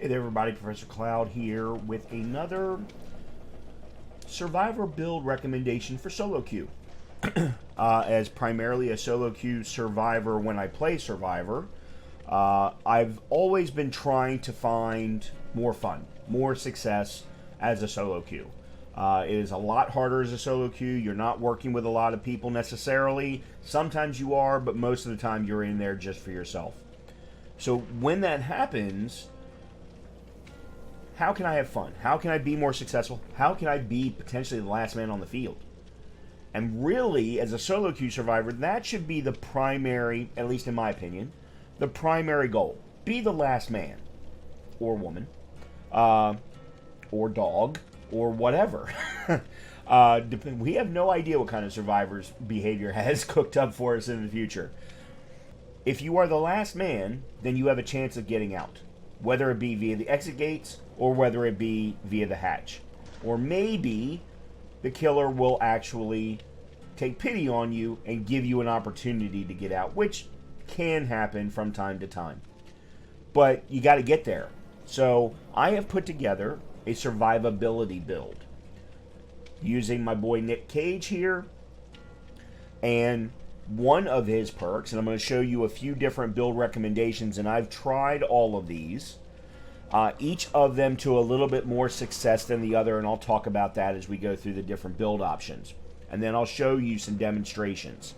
Hey there everybody, Professor Cloud here with another Survivor build recommendation for solo queue. As primarily a solo queue survivor when I play Survivor, I've always been trying to find more fun, more success as a solo queue. It is a lot harder as a solo queue. You're not working with a lot of people necessarily. Sometimes you are, but most of the time you're in there just for yourself. So when that happens, how can I have fun? How can I be more successful? How can I be potentially the last man on the field? And really, as a solo queue survivor, that should be the primary, at least in my opinion, the primary goal. Be the last man, or woman, or dog, or whatever. We have no idea what kind of survivor's behavior has cooked up for us in the future. If you are the last man, then you have a chance of getting out, whether it be via the exit gates or whether it be via the hatch. Or maybe the killer will actually take pity on you and give you an opportunity to get out, which can happen from time to time. But you got to get there. So I have put together a survivability build using my boy Nick Cage here, and one of his perks, and I'm going to show you a few different build recommendations, and I've tried all of these, each of them to a little bit more success than the other, and I'll talk about that as we go through the different build options. And then I'll show you some demonstrations.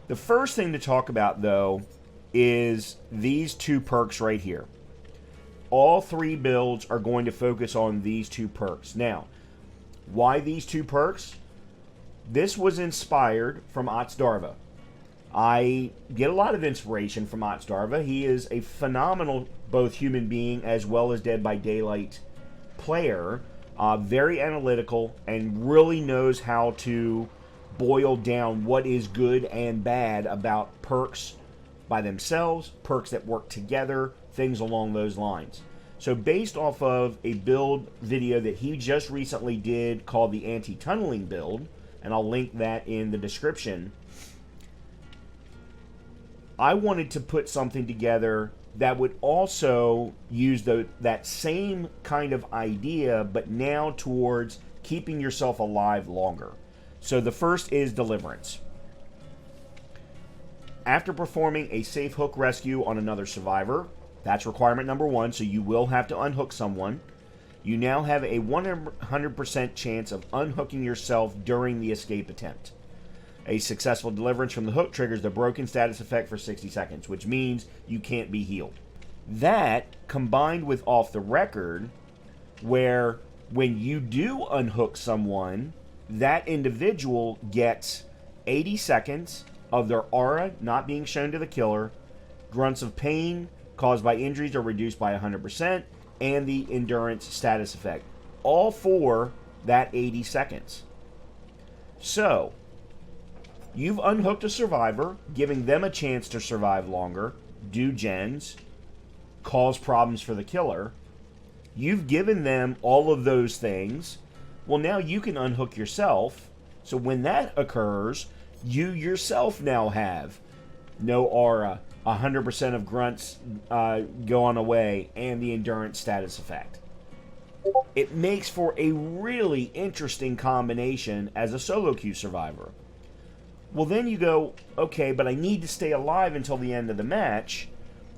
The first thing to talk about, though, is these two perks right here. All three builds are going to focus on these two perks. Now, why these two perks? This was inspired from Darva. I get a lot of inspiration from Darva. He is a phenomenal both human being as well as Dead by Daylight player. Very analytical and really knows how to boil down what is good and bad about perks by themselves, perks that work together, things along those lines. So based off of a build video that he just recently did called the anti-tunneling build, and I'll link that in the description, I wanted to put something together that would also use that same kind of idea, but now towards keeping yourself alive longer. So the first is Deliverance. After performing a safe hook rescue on another survivor, that's requirement number one, so you will have to unhook someone. You now have a 100% chance of unhooking yourself during the escape attempt. A successful deliverance from the hook triggers the broken status effect for 60 seconds, which means you can't be healed. That, combined with Off the Record, where when you do unhook someone, that individual gets 80 seconds of their aura not being shown to the killer, grunts of pain caused by injuries are reduced by 100%, and the endurance status effect. All for that 80 seconds. So, you've unhooked a survivor, giving them a chance to survive longer, do gens, cause problems for the killer. You've given them all of those things. Well, now you can unhook yourself. So when that occurs, you yourself now have no aura, 100% of grunts gone away, and the endurance status effect. It makes for a really interesting combination as a solo queue survivor. Well, then you go, okay, but I need to stay alive until the end of the match.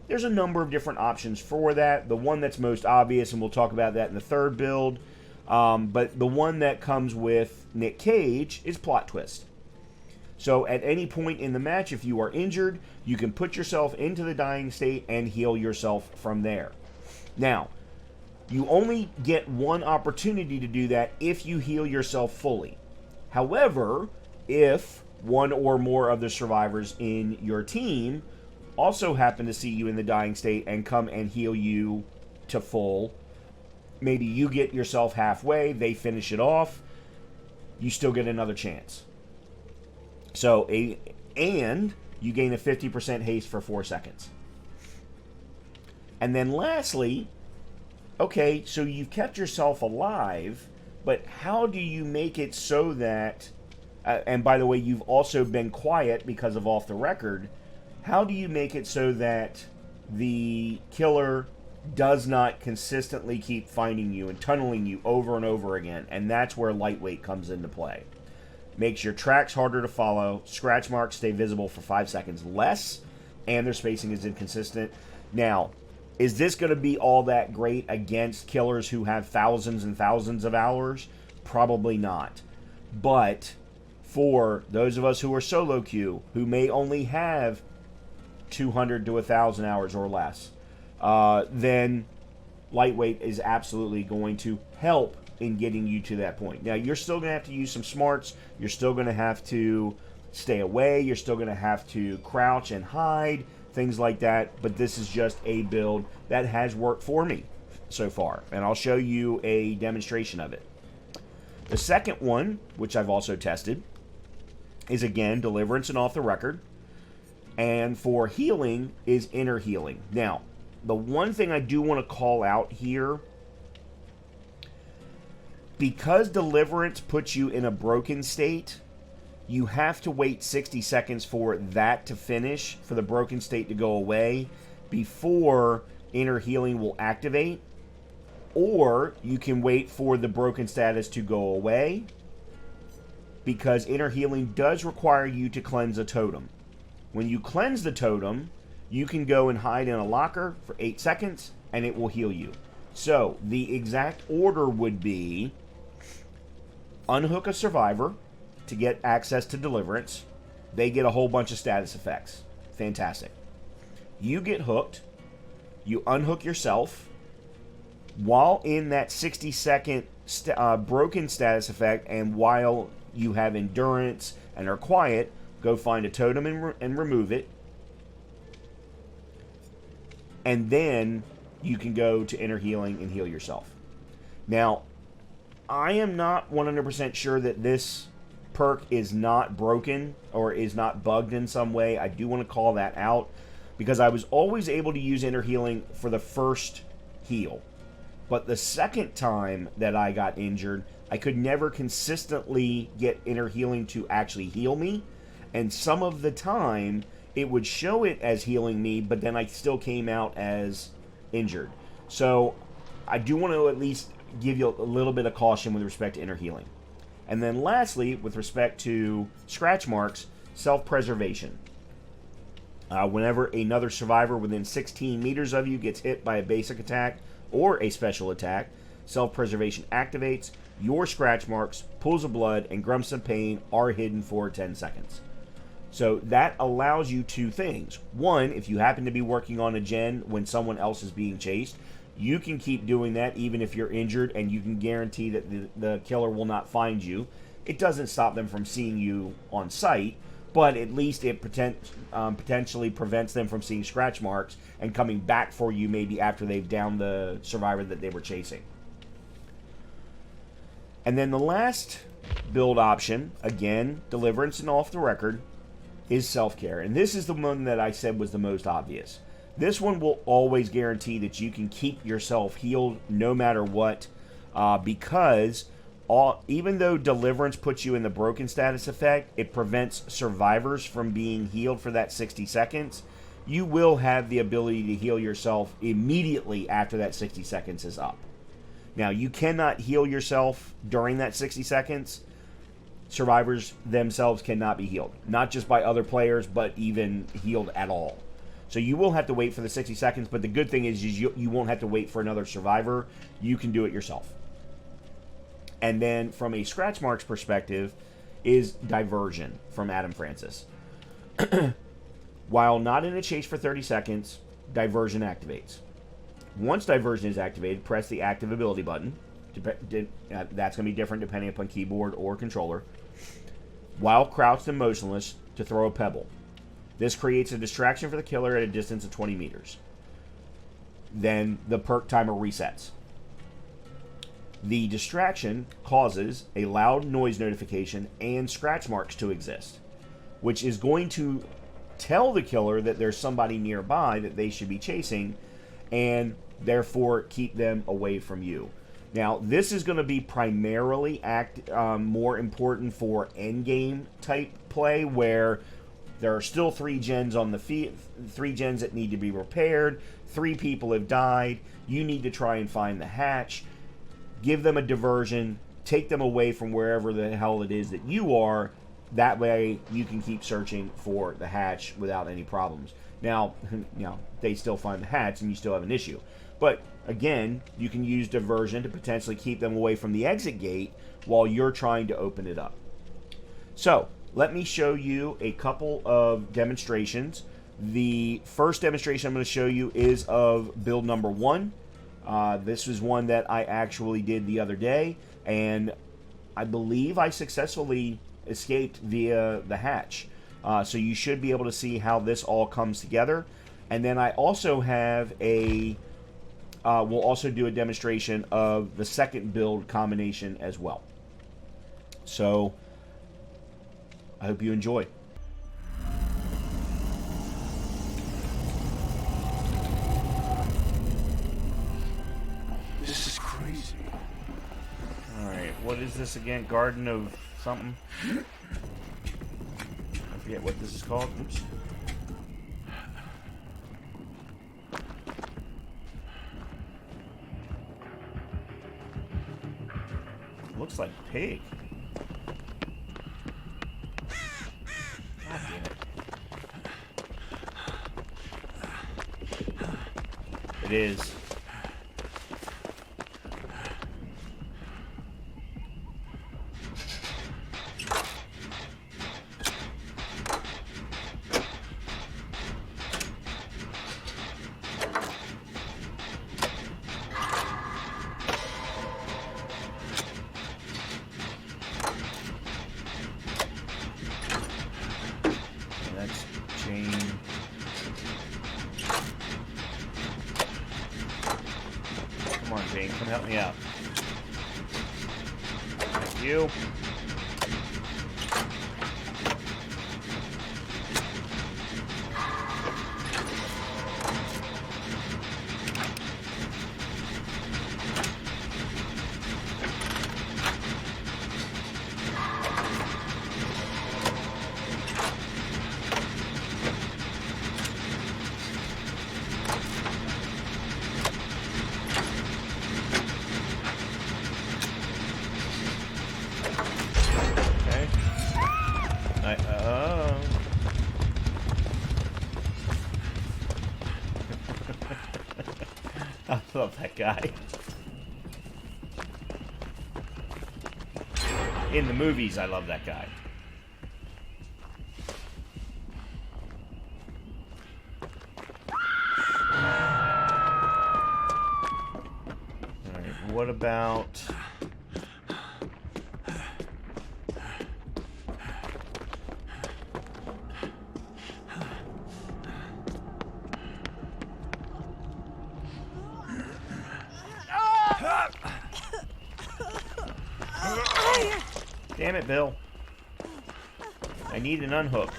There's a number of different options for that. The one that's most obvious, and we'll talk about that in the third build, but the one that comes with Nick Cage is Plot Twist. So at any point in the match, if you are injured, you can put yourself into the dying state and heal yourself from there. Now, you only get one opportunity to do that if you heal yourself fully. However, if one or more of the survivors in your team also happen to see you in the dying state and come and heal you to full, maybe you get yourself halfway, they finish it off, you still get another chance. So, and you gain a 50% haste for 4 seconds. And then lastly, okay, so you've kept yourself alive, but how do you make it so that, and by the way, you've also been quiet because of Off the Record, how do you make it so that the killer does not consistently keep finding you and tunneling you over and over again, and that's where lightweight comes into play. Makes your tracks harder to follow, scratch marks stay visible for 5 seconds less, and their spacing is inconsistent. Now, is this going to be all that great against killers who have thousands and thousands of hours? Probably not. But for those of us who are solo queue, who may only have 200 to 1,000 hours or less, then lightweight is absolutely going to help in getting you to that point. Now, you're still going to have to use some smarts. You're still going to have to stay away. You're still going to have to crouch and hide, things like that. But this is just a build that has worked for me so far, and I'll show you a demonstration of it. The second one, which I've also tested, is again Deliverance and Off the Record. And for healing is Inner Healing. Now, the one thing I do want to call out here, because Deliverance puts you in a broken state, you have to wait 60 seconds for that to finish, for the broken state to go away, before Inner Healing will activate. Or you can wait for the broken status to go away, because Inner Healing does require you to cleanse a totem. When you cleanse the totem, you can go and hide in a locker for 8 seconds, and it will heal you. So, the exact order would be unhook a survivor to get access to Deliverance. They get a whole bunch of status effects. Fantastic. You get hooked. You unhook yourself. While in that 60-second broken status effect, and while you have endurance and are quiet, go find a totem and remove it. And then you can go to Inner Healing and heal yourself. Now, I am not 100% sure that this perk is not broken or is not bugged in some way. I do want to call that out, because I was always able to use Inner Healing for the first heal. But the second time that I got injured, I could never consistently get Inner Healing to actually heal me. And some of the time, it would show it as healing me, but then I still came out as injured. So I do want to at least give you a little bit of caution with respect to Inner Healing. And then lastly, with respect to scratch marks, self-preservation. Whenever another survivor within 16 meters of you gets hit by a basic attack or a special attack, self-preservation activates. Your scratch marks, pools of blood, and grumps of pain are hidden for 10 seconds. So that allows you two things. One, if you happen to be working on a gen when someone else is being chased, you can keep doing that even if you're injured, and you can guarantee that the killer will not find you. It doesn't stop them from seeing you on sight, but at least it potentially prevents them from seeing scratch marks and coming back for you maybe after they've downed the survivor that they were chasing. And then the last build option, again, Deliverance and Off the Record, is self-care. And this is the one that I said was the most obvious. This one will always guarantee that you can keep yourself healed no matter what, because even though Deliverance puts you in the broken status effect, it prevents survivors from being healed for that 60 seconds. You will have the ability to heal yourself immediately after that 60 seconds is up. Now, you cannot heal yourself during that 60 seconds. Survivors themselves cannot be healed. Not just by other players, but even healed at all. So you will have to wait for the 60 seconds, but the good thing is you won't have to wait for another survivor. You can do it yourself. And then from a scratch marks perspective is Diversion from Adam Francis. While not in a chase for 30 seconds, Diversion activates. Once Diversion is activated, press the active ability button. That's going to be different depending upon keyboard or controller. While crouched and motionless, to throw a pebble. This creates a distraction for the killer at a distance of 20 meters. Then the perk timer resets. The distraction causes a loud noise notification and scratch marks to exist, which is going to tell the killer that there's somebody nearby that they should be chasing, and therefore keep them away from you. Now, this is going to be primarily more important for endgame type play, where There are still 3 gens on the 3 gens that need to be repaired. 3 people have died. You need to try and find the hatch. Give them a diversion. Take them away from wherever the hell it is that you are. That way you can keep searching for the hatch without any problems. Now, they still find the hatch and you still have an issue. But again, you can use diversion to potentially keep them away from the exit gate while you're trying to open it up. So, let me show you a couple of demonstrations. The first demonstration I'm going to show you is of build number 1. This is one that I actually did the other day, and I believe I successfully escaped via the hatch. So you should be able to see how this all comes together. And then I also have we'll also do a demonstration of the second build combination as well. So I hope you enjoy. This is crazy. Alright, what is this again? Garden of something? I forget what this is called. Oops. Looks like pig. God damn it. It is. That's chain. Come on, Jane, come help me out. Thank you. I love that guy. In the movies, I love that guy. Alright, what about... Damn it, Bill. I need an unhook.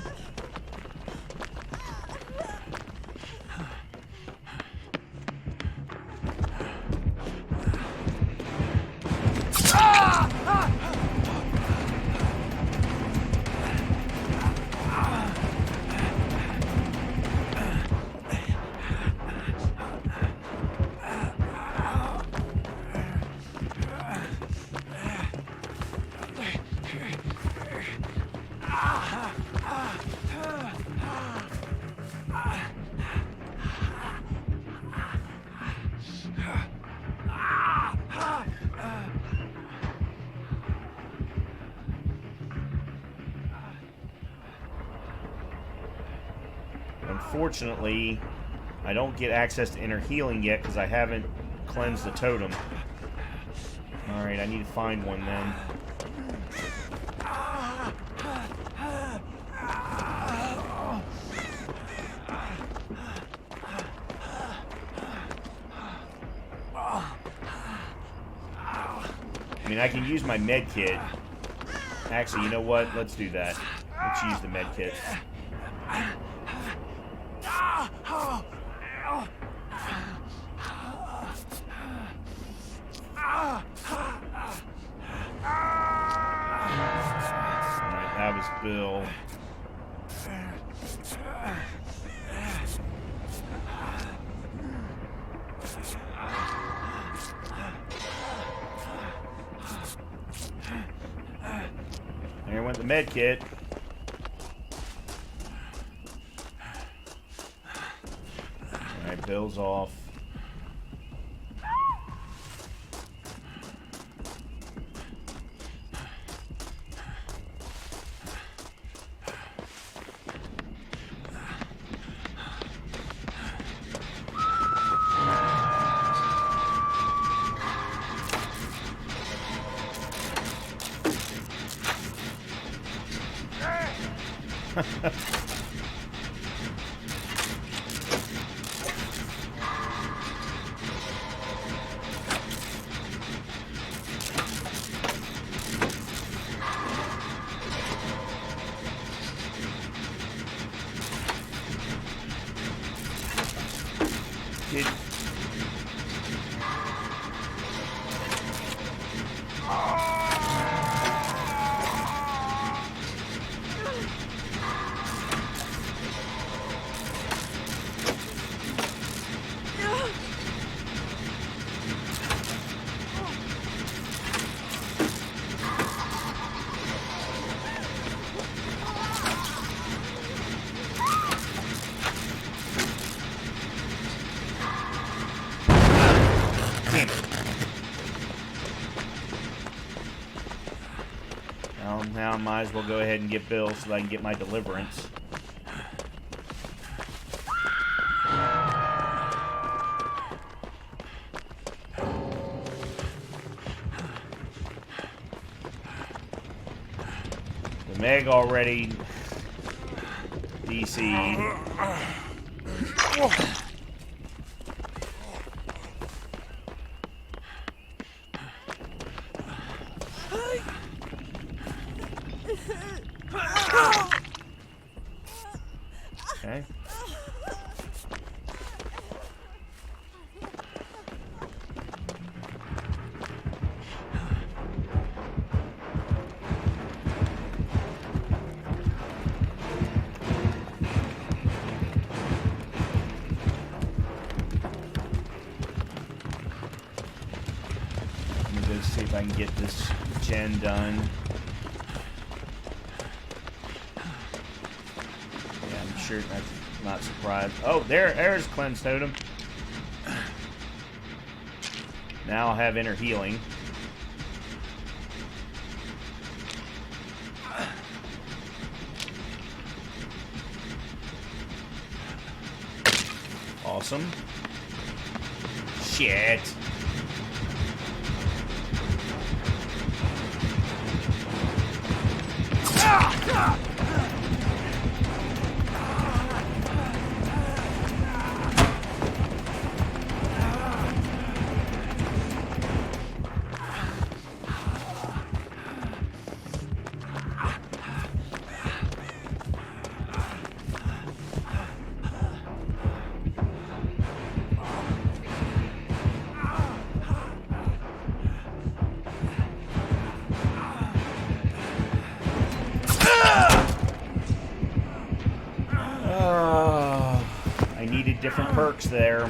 Unfortunately, I don't get access to inner healing yet because I haven't cleansed the totem. Alright, I need to find one then. I mean, I can use my med kit. Actually, you know what? Let's do that. Let's use the med kit. That was Bill. want the med kit. Alright, Bill's off. Did... Now I might as well go ahead and get Bill so that I can get my deliverance. The Meg already DC'd. Okay. Let me go see if I can get this gen done. Sure, that's not surprised. Oh, there's Cleanse Totem. Now I'll have inner healing. Awesome. Shit. Different perks there.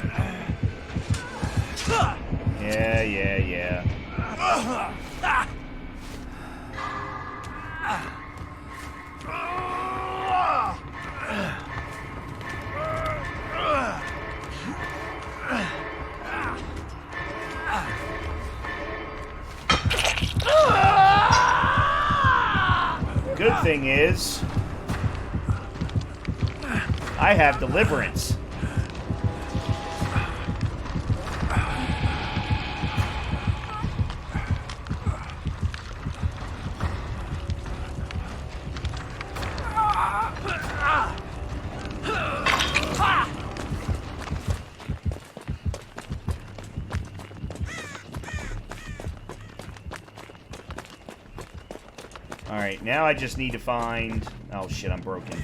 Yeah. Good thing is, I have Deliverance. Alright, now I just need to find... Oh shit, I'm broken.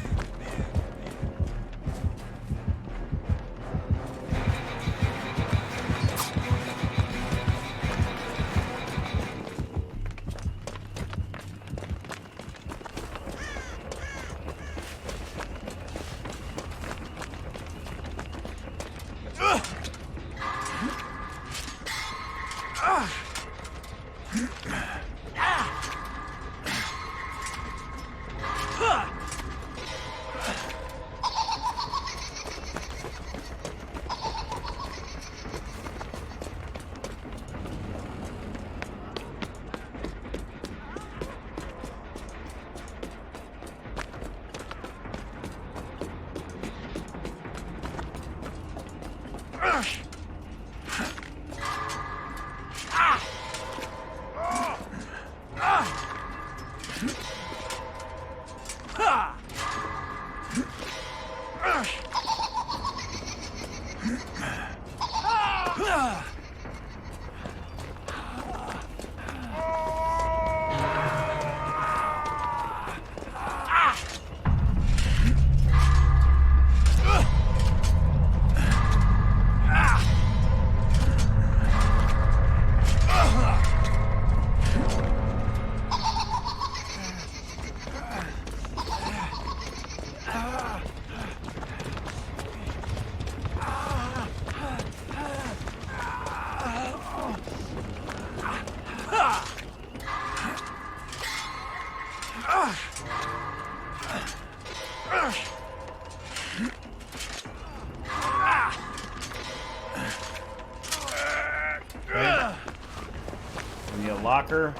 need a locker.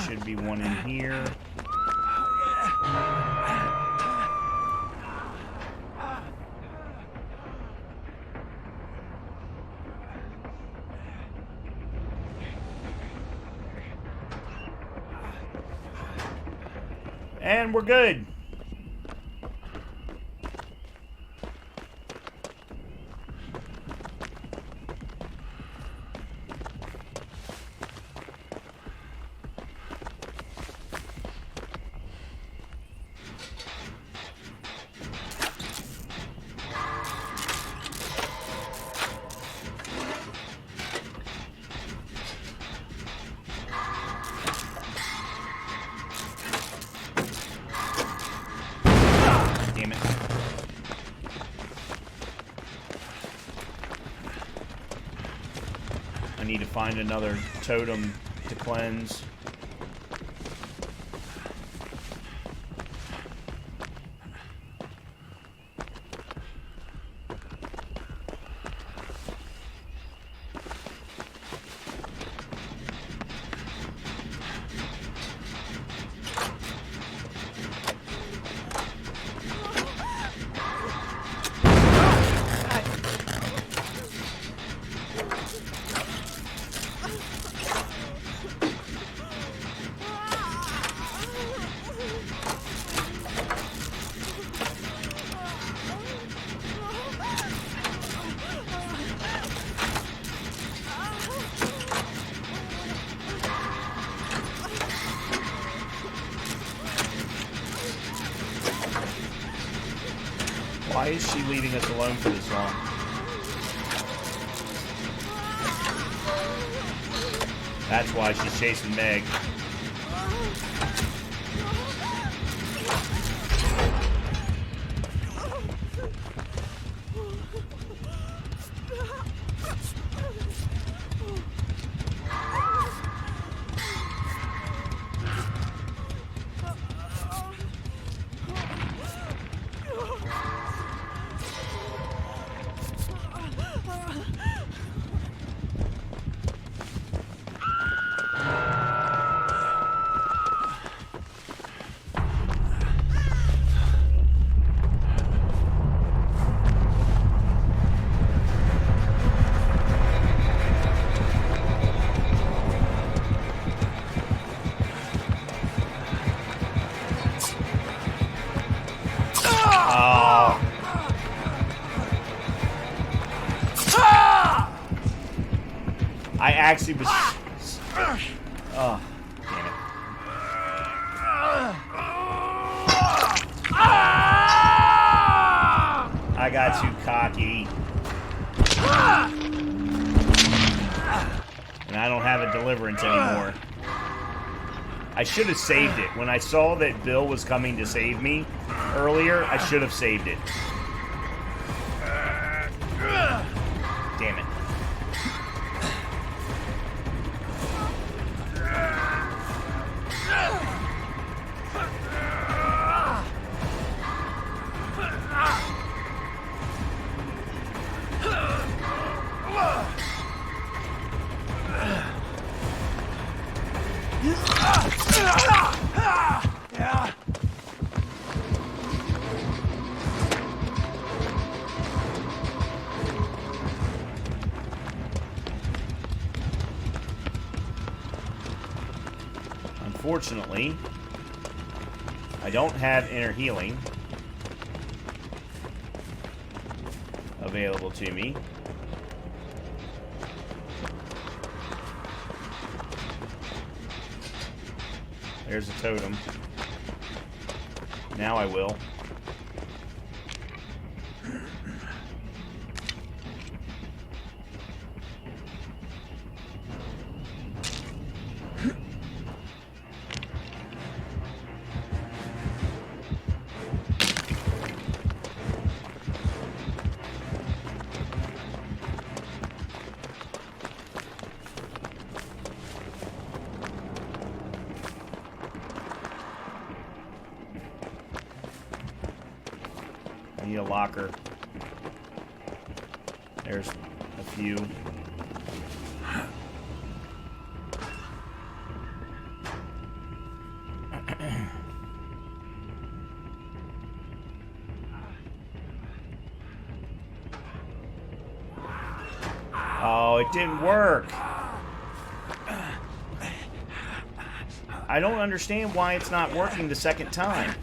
Should be one in here. And we're good. Damn it. I need to find another totem to cleanse. Why is she leaving us alone for this long? That's why she's chasing Meg. I actually was... Oh, damn it. I got too cocky. And I don't have a Deliverance anymore. I should have saved it. When I saw that Bill was coming to save me earlier, I should have saved it. Damn it. Unfortunately, I don't have inner healing available to me. There's a totem. Now I will. I need a locker. There's a few. Oh, it didn't work. I don't understand why it's not working the second time.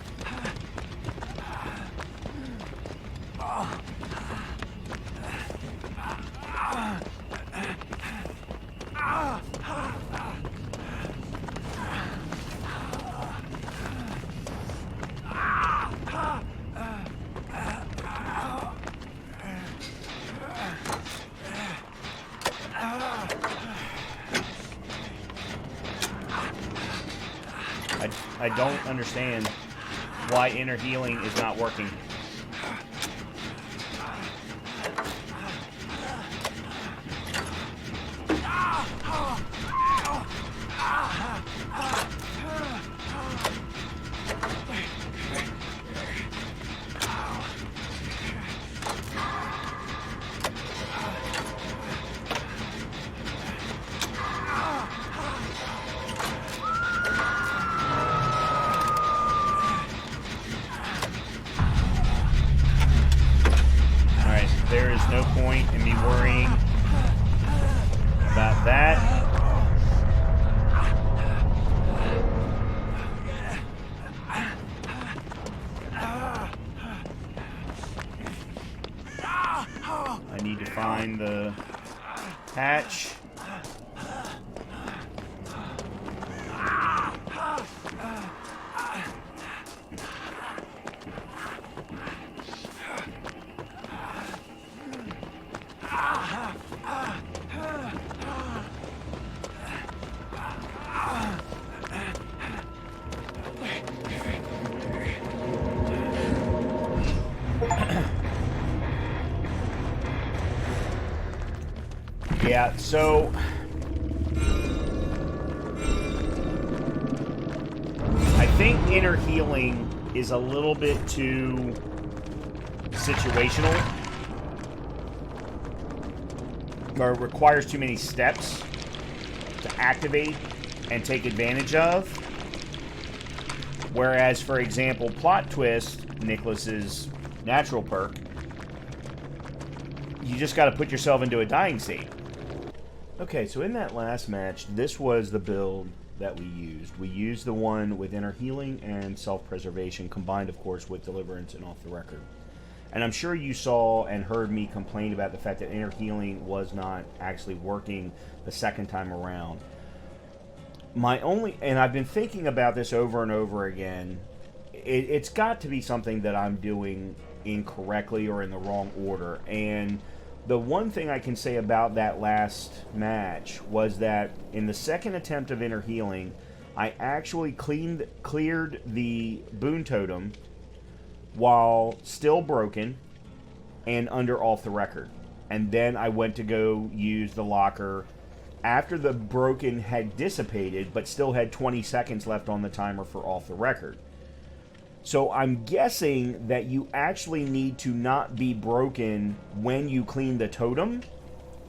I don't understand why inner healing is not working. There is no point in me worrying about that. I need to find the hatch. Yeah, so I think inner healing is a little bit too situational, or it requires too many steps to activate and take advantage of. Whereas, for example, Plot Twist, Nicholas's natural perk, you just got to put yourself into a dying state. Okay, so in that last match, this was the build that we used. We used the one with inner healing and self-preservation, combined, of course, with Deliverance and Off the Record. And I'm sure you saw and heard me complain about the fact that inner healing was not actually working the second time around. And I've been thinking about this over and over again. It's got to be something that I'm doing incorrectly or in the wrong order. And the one thing I can say about that last match was that in the second attempt of inner healing, I actually cleared the boon totem while still broken and under Off the Record. And then I went to go use the locker after the broken had dissipated, but still had 20 seconds left on the timer for Off the Record. So I'm guessing that you actually need to not be broken when you clean the totem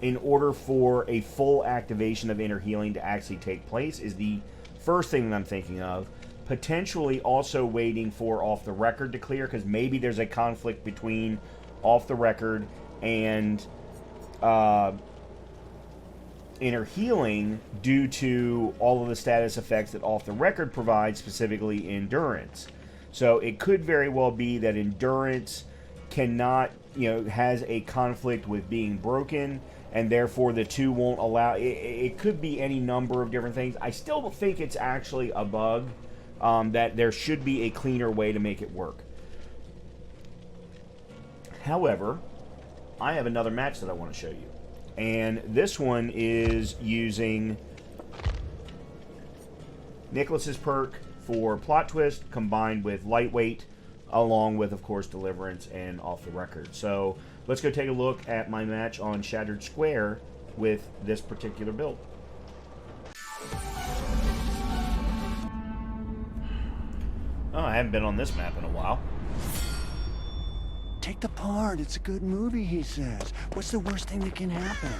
in order for a full activation of inner healing to actually take place, is the first thing that I'm thinking of. Potentially also waiting for Off the Record to clear, because maybe there's a conflict between Off the Record and inner healing due to all of the status effects that Off the Record provides, specifically endurance. So it could very well be that endurance cannot, has a conflict with being broken, and therefore the two won't allow. It could be any number of different things. I still think it's actually a bug, that there should be a cleaner way to make it work. However, I have another match that I want to show you. And this one is using Nicholas's perk for Plot Twist combined with Lightweight, along with, of course, Deliverance and Off the Record. So let's go take a look at my match on Shattered Square with this particular build. Oh, I haven't been on this map in a while. Take the part. It's a good movie, he says. What's the worst thing that can happen?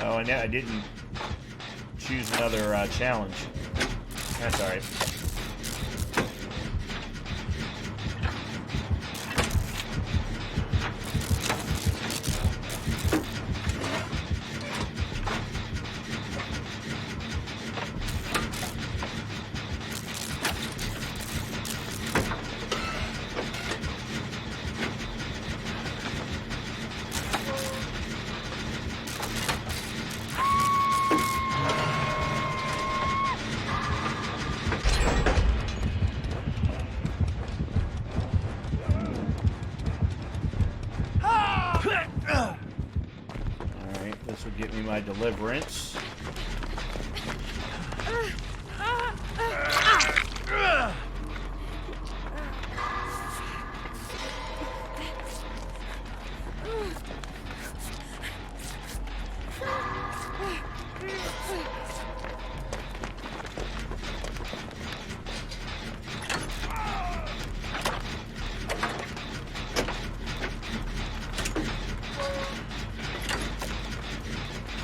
Oh, and I didn't choose another challenge. That's alright. This will get me my deliverance.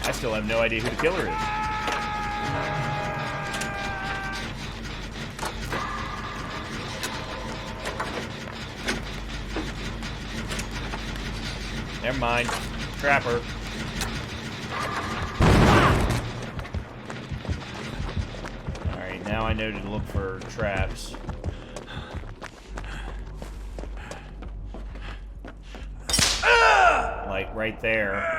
I still have no idea who the killer is. Never mind. Trapper. Alright, now I know to look for traps. Like right there.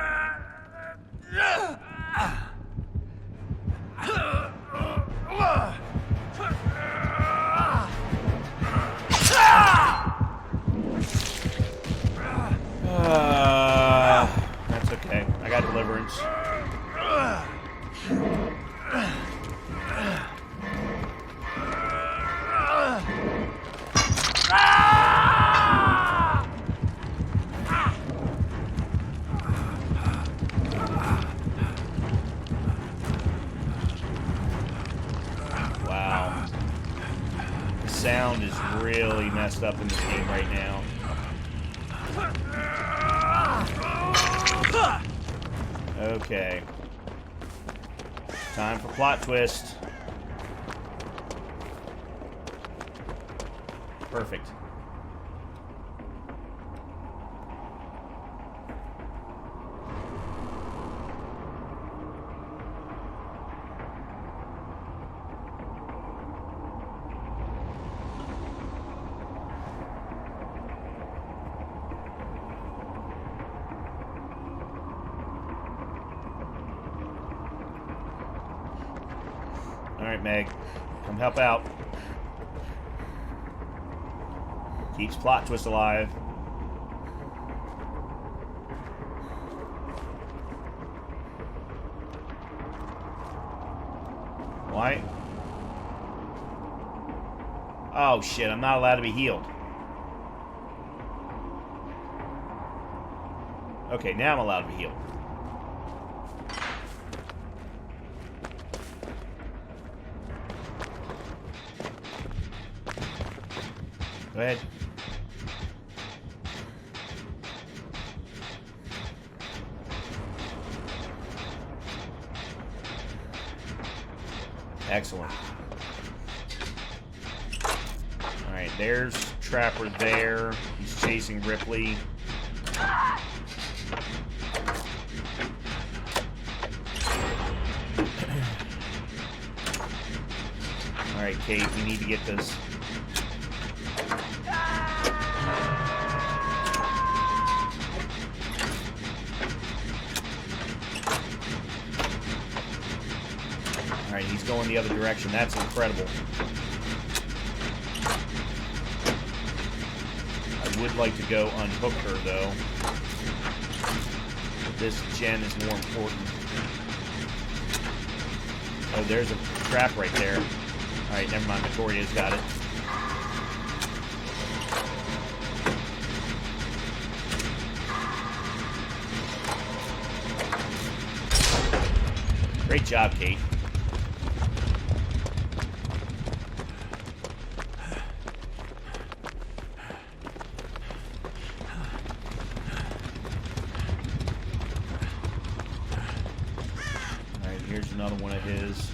That's okay. I got deliverance. Wow. The sound is really messed up in this game right now. Okay. Time for plot twist. Perfect. Alright, Meg. Come help out. Keeps plot twist alive. Why? Oh shit, I'm not allowed to be healed. Okay, now I'm allowed to be healed. Go ahead. Excellent. Alright, there's Trapper there. He's chasing Ripley. Alright, Kate, we need to get this. Alright, he's going the other direction. That's incredible. I would like to go unhook her, though. This gen is more important. Oh, there's a trap right there. Alright, never mind. Victoria's got it. Great job, Kate. another one of his.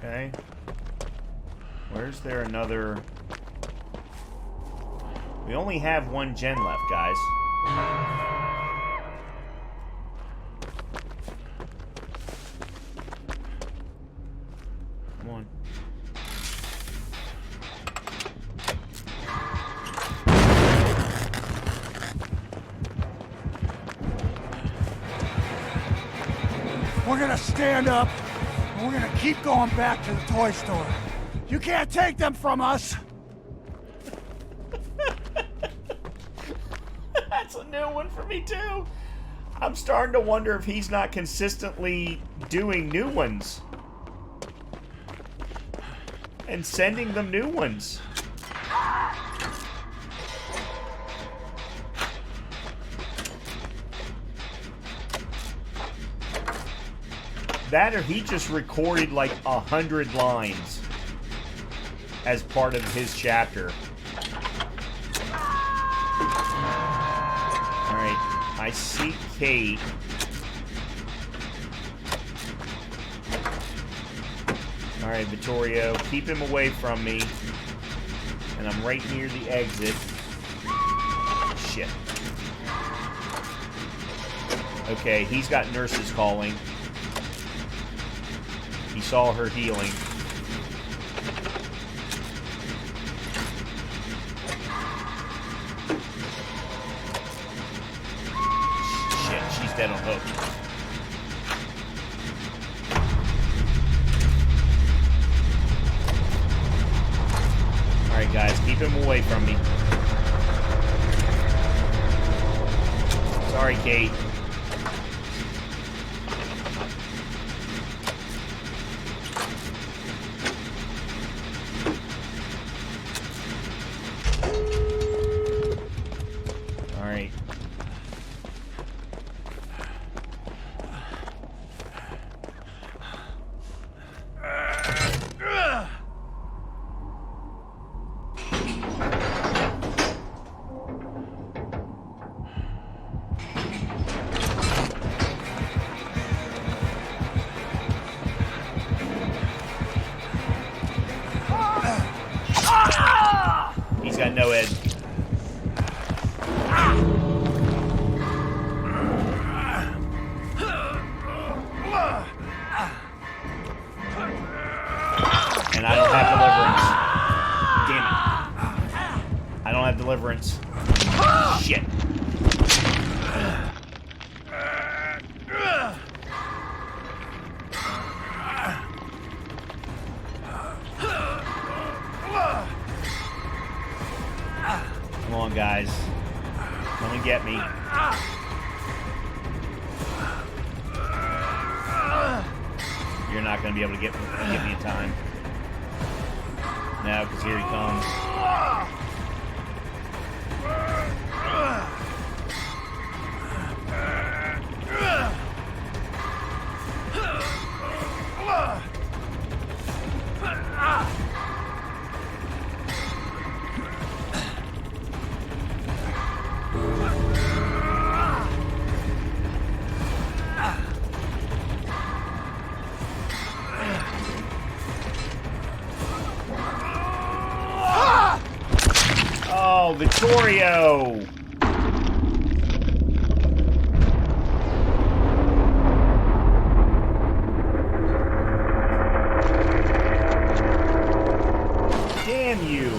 Okay. Where's there another... We only have one gen left, guys. Come on. We're gonna stand up. We're gonna keep going back to the toy store. You can't take them from us! That's a new one for me, too. I'm starting to wonder if he's not consistently doing new ones. And sending them new ones. That or he just recorded like 100 lines as part of his chapter. Alright, I see Kate. Alright, Vittorio, keep him away from me. And I'm right near the exit. Shit. Okay, he's got nurses calling. He saw her healing. Shit, she's dead on hook. Alright guys, keep him away from me. Sorry, Kate. He's got no head. And I don't have deliverance. Damn it. I don't have deliverance. Shit. Come on, guys. Come and get me. You're not going to be able to get me in time. No, because here he comes. Oh, Vittorio! Damn you!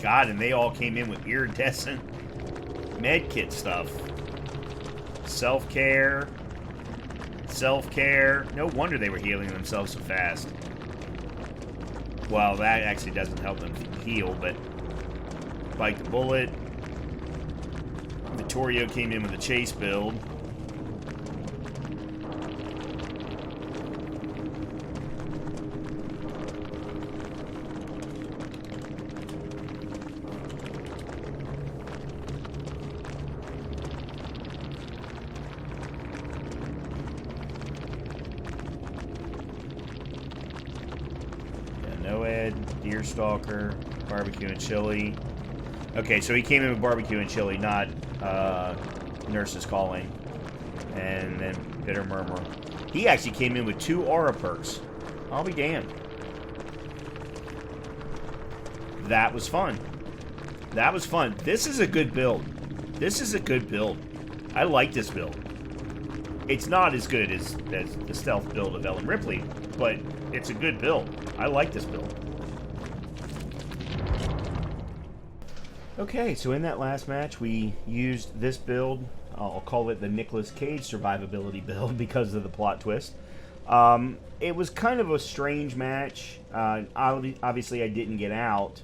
God, and they all came in with iridescent med kit stuff. Self-care. Self-care. No wonder they were healing themselves so fast. Well, that actually doesn't help them heal, but bite the bullet. Vittorio came in with a chase build. Deerstalker, barbecue and chili. Okay, so he came in with barbecue and chili, not Nurse's Calling. And then Bitter Murmur. He actually came in with 2 aura perks. I'll be damned. That was fun. That was fun. This is a good build. This is a good build. I like this build. It's not as good as the stealth build of Ellen Ripley, but it's a good build. I like this build. Okay, so in that last match, we used this build. I'll call it the Nicolas Cage survivability build because of the plot twist. It was kind of a strange match. Obviously, I didn't get out,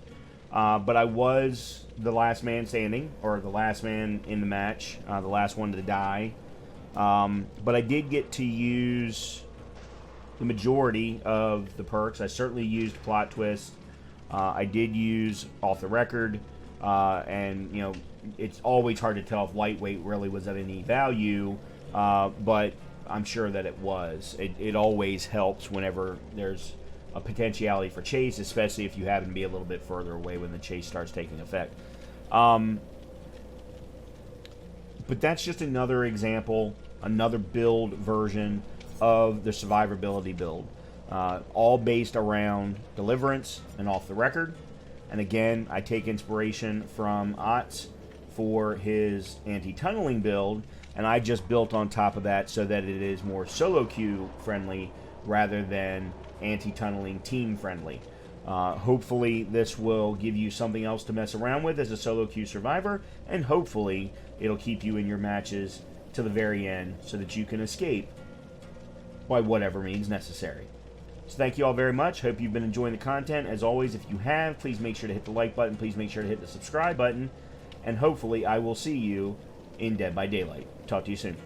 but I was the last man standing, or the last man in the match, the last one to die. But I did get to use the majority of the perks. I certainly used plot twist. I did use off the record. And, you know, it's always hard to tell if lightweight really was of any value, but I'm sure that it was. It always helps whenever there's a potentiality for chase, especially if you happen to be a little bit further away when the chase starts taking effect. But that's just another example, another build version of the survivability build, all based around Deliverance and off the record. And again, I take inspiration from Otz for his anti-tunneling build, and I just built on top of that so that it is more solo queue friendly rather than anti-tunneling team friendly. Hopefully this will give you something else to mess around with as a solo queue survivor, and hopefully it'll keep you in your matches to the very end so that you can escape by whatever means necessary. So thank you all very much. Hope you've been enjoying the content. As always, if you have, please make sure to hit the like button. Please make sure to hit the subscribe button. And hopefully I will see you in Dead by Daylight. Talk to you soon.